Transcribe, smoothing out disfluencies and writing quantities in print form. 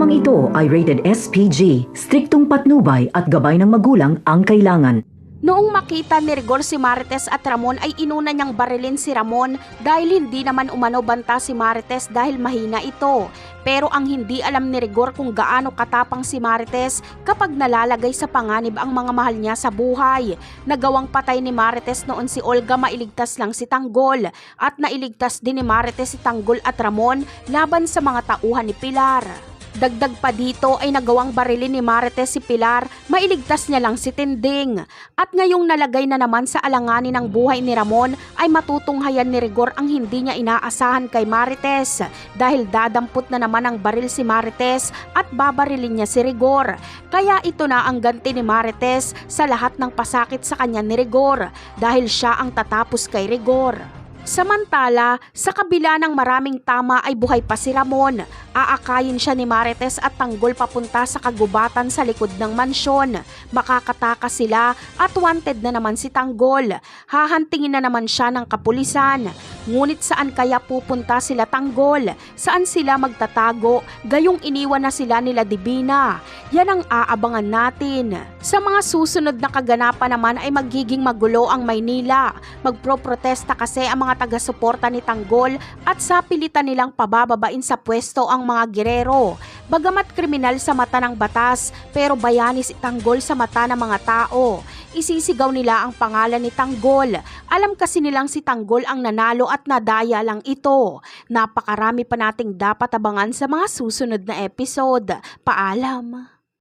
Programang ito ay rated SPG, striktong patnubay at gabay ng magulang ang kailangan. Noong makita ni Rigor si Marites at Ramon ay inuna niyang barilin si Ramon dahil hindi naman umano banta si Marites dahil mahina ito. Pero ang hindi alam ni Rigor kung gaano katapang si Marites kapag nalalagay sa panganib ang mga mahal niya sa buhay. Nagawang patay ni Marites noon si Olga, mailigtas lang si Tanggol. At nailigtas din ni Marites si Tanggol at Ramon laban sa mga tauhan ni Pilar. Dagdag pa dito ay nagawang barilin ni Marites si Pilar, mailigtas niya lang si Tinding. At ngayong nalagay na naman sa alanganin ng buhay ni Ramon ay matutunghayan ni Rigor ang hindi niya inaasahan kay Marites dahil dadampot na naman ang baril si Marites at babarilin niya si Rigor. Kaya ito na ang ganti ni Marites sa lahat ng pasakit sa kanya ni Rigor dahil siya ang tatapos kay Rigor. Samantala, sa kabila ng maraming tama ay buhay pa si Ramon. Aakayin siya ni Marites at Tanggol papunta sa kagubatan sa likod ng mansyon. Makakatakas sila at wanted na naman si Tanggol. Hahantingin na naman siya ng kapulisan. Ngunit saan kaya pupunta sila Tanggol? Saan sila magtatago? Gayong iniwan na sila nila Divina. Yan ang aabangan natin. Sa mga susunod na kaganapan naman ay magiging magulo ang Maynila. Magproprotesta kasi ang mga taga-suporta ni Tanggol at sa pilitan nilang pabababain sa pwesto ang mga gerero. Bagamat kriminal sa mata ng batas, pero bayani si Tanggol sa mata ng mga tao. Isisigaw nila ang pangalan ni Tanggol. Alam kasi nilang si Tanggol ang nanalo at nadaya lang ito. Napakarami pa nating dapat abangan sa mga susunod na episode. Paalam!